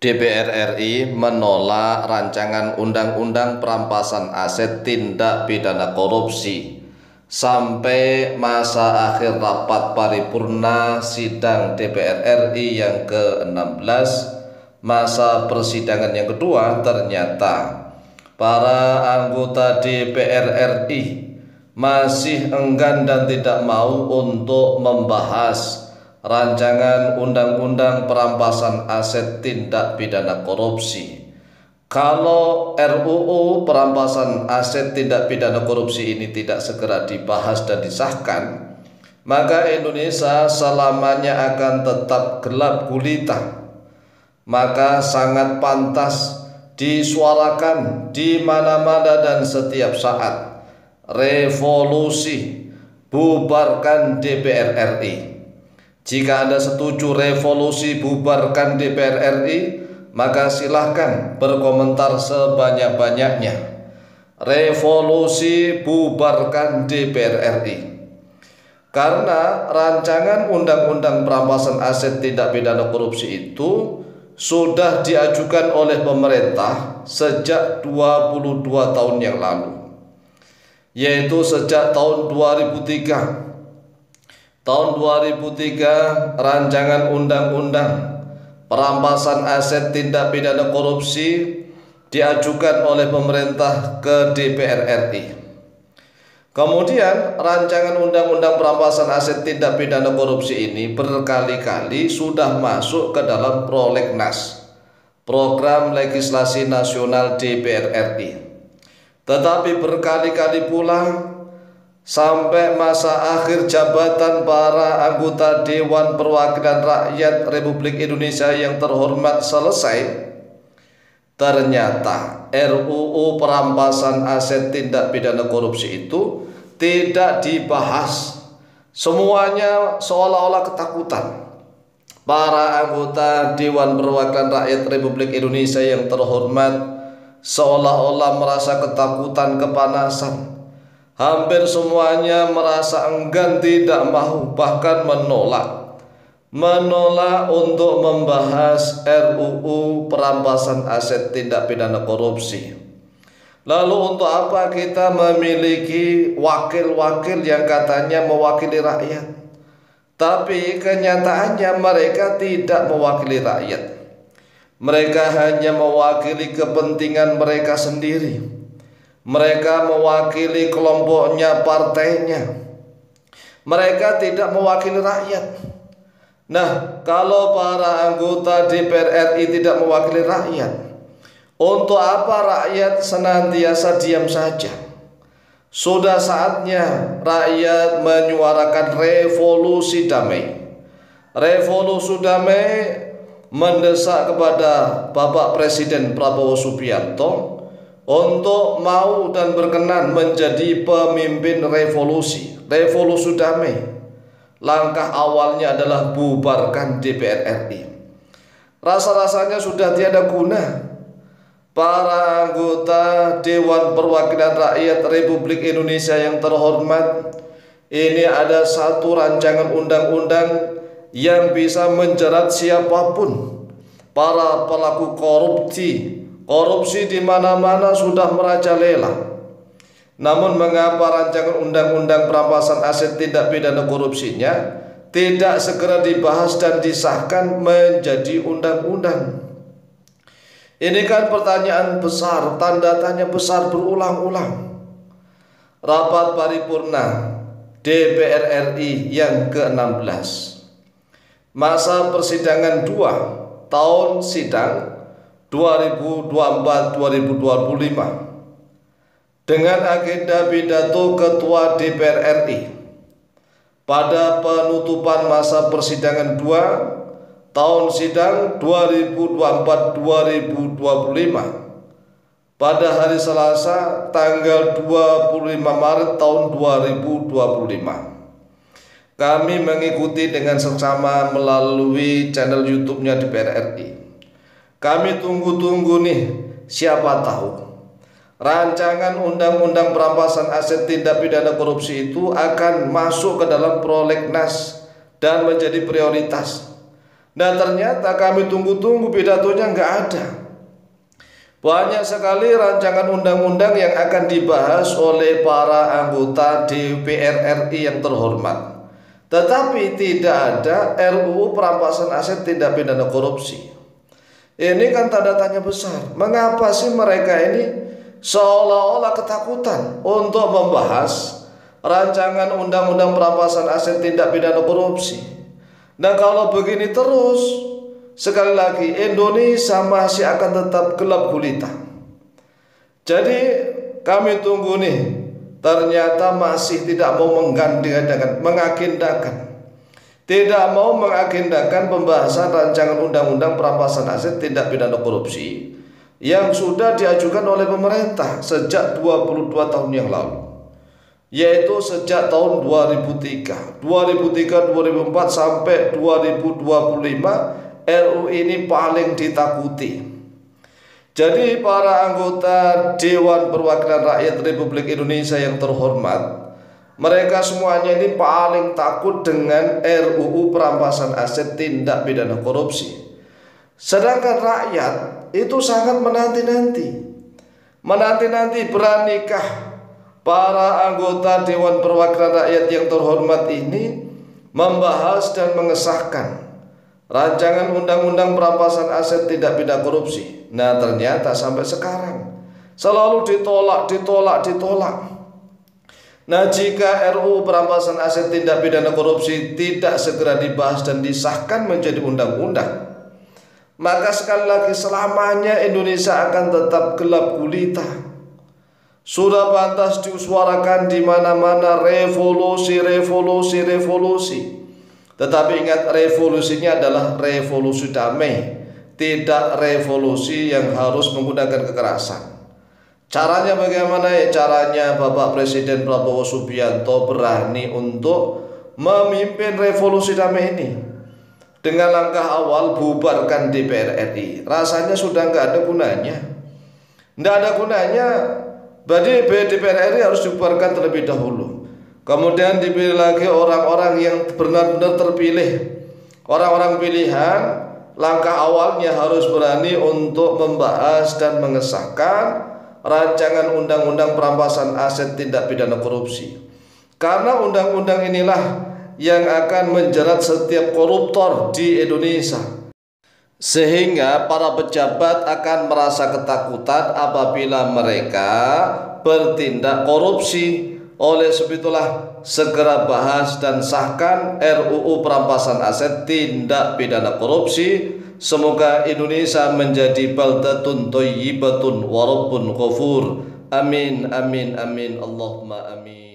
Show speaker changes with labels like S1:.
S1: DPR RI menolak rancangan undang-undang perampasan aset tindak pidana korupsi sampai masa akhir rapat paripurna sidang DPR RI yang ke-16. Masa persidangan yang kedua, ternyata para anggota DPR RI masih enggan dan tidak mau untuk membahas rancangan undang-undang perampasan aset tindak pidana korupsi. Kalau RUU perampasan aset tindak pidana korupsi ini tidak segera dibahas dan disahkan, maka Indonesia selamanya akan tetap gelap gulita. Maka sangat pantas disuarakan di mana-mana dan setiap saat, revolusi, bubarkan DPR RI. Jika Anda setuju revolusi bubarkan DPR RI, maka silahkan berkomentar sebanyak-banyaknya. Revolusi bubarkan DPR RI. Karena rancangan undang-undang perampasan aset tindak pidana korupsi itu sudah diajukan oleh pemerintah sejak 22 tahun yang lalu, yaitu sejak tahun 2003. Tahun 2003, rancangan undang-undang perampasan aset tindak pidana korupsi diajukan oleh pemerintah ke DPR RI. Kemudian rancangan undang-undang perampasan aset tindak pidana korupsi ini berkali-kali sudah masuk ke dalam prolegnas, program legislasi nasional DPR RI. Tetapi berkali-kali pula sampai masa akhir jabatan para anggota Dewan Perwakilan Rakyat Republik Indonesia yang terhormat selesai, ternyata RUU perampasan aset tindak pidana korupsi itu tidak dibahas. Semuanya seolah-olah ketakutan. Para anggota Dewan Perwakilan Rakyat Republik Indonesia yang terhormat seolah-olah merasa ketakutan, kepanasan. Hampir semuanya merasa enggan, tidak mau, bahkan menolak untuk membahas RUU perampasan aset tindak pidana korupsi. Lalu untuk apa kita memiliki wakil-wakil yang katanya mewakili rakyat, tapi kenyataannya mereka tidak mewakili rakyat. Mereka hanya mewakili kepentingan mereka sendiri. Mereka mewakili kelompoknya, partainya. Mereka tidak mewakili rakyat. Nah, kalau para anggota DPR RI tidak mewakili rakyat, untuk apa rakyat senantiasa diam saja? Sudah saatnya rakyat menyuarakan revolusi damai. Revolusi damai mendesak kepada Bapak Presiden Prabowo Subianto untuk mau dan berkenan menjadi pemimpin revolusi damai. Langkah awalnya adalah bubarkan DPR RI. Rasa-rasanya sudah tiada guna. Para anggota Dewan Perwakilan Rakyat Republik Indonesia yang terhormat, ini ada satu rancangan undang-undang yang bisa menjerat siapapun. Para pelaku korupsi di mana-mana sudah merajalela. Namun mengapa rancangan undang-undang perampasan aset tindak pidana korupsinya tidak segera dibahas dan disahkan menjadi undang-undang? Ini kan pertanyaan besar, tanda tanya besar berulang-ulang. Rapat paripurna DPR RI yang ke-16. Masa persidangan 2 tahun sidang 2024-2025 dengan agenda pidato Ketua DPR RI pada penutupan masa persidangan 2 tahun sidang 2024-2025 pada hari Selasa tanggal 25 Maret tahun 2025. Kami mengikuti dengan seksama melalui channel YouTube-nya DPR RI. Kami tunggu-tunggu nih, siapa tahu rancangan undang-undang perampasan aset tindak pidana korupsi itu akan masuk ke dalam prolegnas dan menjadi prioritas. Nah ternyata kami tunggu-tunggu pidatonya nggak ada. Banyak sekali rancangan undang-undang yang akan dibahas oleh para anggota DPR RI yang terhormat, tetapi tidak ada RUU perampasan aset tindak pidana korupsi. Ini kan tanda tanya besar. Mengapa sih mereka ini seolah-olah ketakutan untuk membahas rancangan undang-undang perampasan aset tindak pidana korupsi? Nah kalau begini terus, sekali lagi Indonesia masih akan tetap gelap gulita. Jadi kami tunggu nih, ternyata masih tidak mau tidak mau mengagendakan pembahasan rancangan undang-undang perampasan aset tindak pidana korupsi yang sudah diajukan oleh pemerintah sejak 22 tahun yang lalu, yaitu sejak tahun 2003, 2004 sampai 2025. RUU ini paling ditakuti. Jadi para anggota Dewan Perwakilan Rakyat Republik Indonesia yang terhormat, mereka semuanya ini paling takut dengan RUU perampasan aset tindak pidana korupsi. Sedangkan rakyat itu sangat menanti-nanti. Beranikah para anggota Dewan Perwakilan Rakyat yang terhormat ini membahas dan mengesahkan rancangan undang-undang perampasan aset tindak pidana korupsi? Nah ternyata sampai sekarang selalu ditolak. Nah jika RUU perampasan aset tindak pidana korupsi tidak segera dibahas dan disahkan menjadi undang-undang, maka sekali lagi selamanya Indonesia akan tetap gelap gulita. Sudah pantas disuarakan di mana-mana revolusi. Tetapi ingat, revolusinya adalah revolusi damai, tidak revolusi yang harus menggunakan kekerasan. Caranya bagaimana ya? Caranya Bapak Presiden Prabowo Subianto berani untuk memimpin revolusi damai ini dengan langkah awal bubarkan DPR RI. Rasanya sudah nggak ada gunanya. Berarti DPR RI harus dibubarkan terlebih dahulu. Kemudian dipilih lagi orang-orang yang benar-benar terpilih, orang-orang pilihan. Langkah awalnya harus berani untuk membahas dan mengesahkan rancangan undang-undang perampasan aset tindak pidana korupsi. Karena undang-undang inilah yang akan menjerat setiap koruptor di Indonesia, sehingga para pejabat akan merasa ketakutan apabila mereka bertindak korupsi. Oleh sebab itulah segera bahas dan sahkan RUU perampasan aset tindak pidana korupsi. Semoga Indonesia menjadi baldatun thayyibatun wa rabbun ghafur. Amin amin amin Allahumma amin.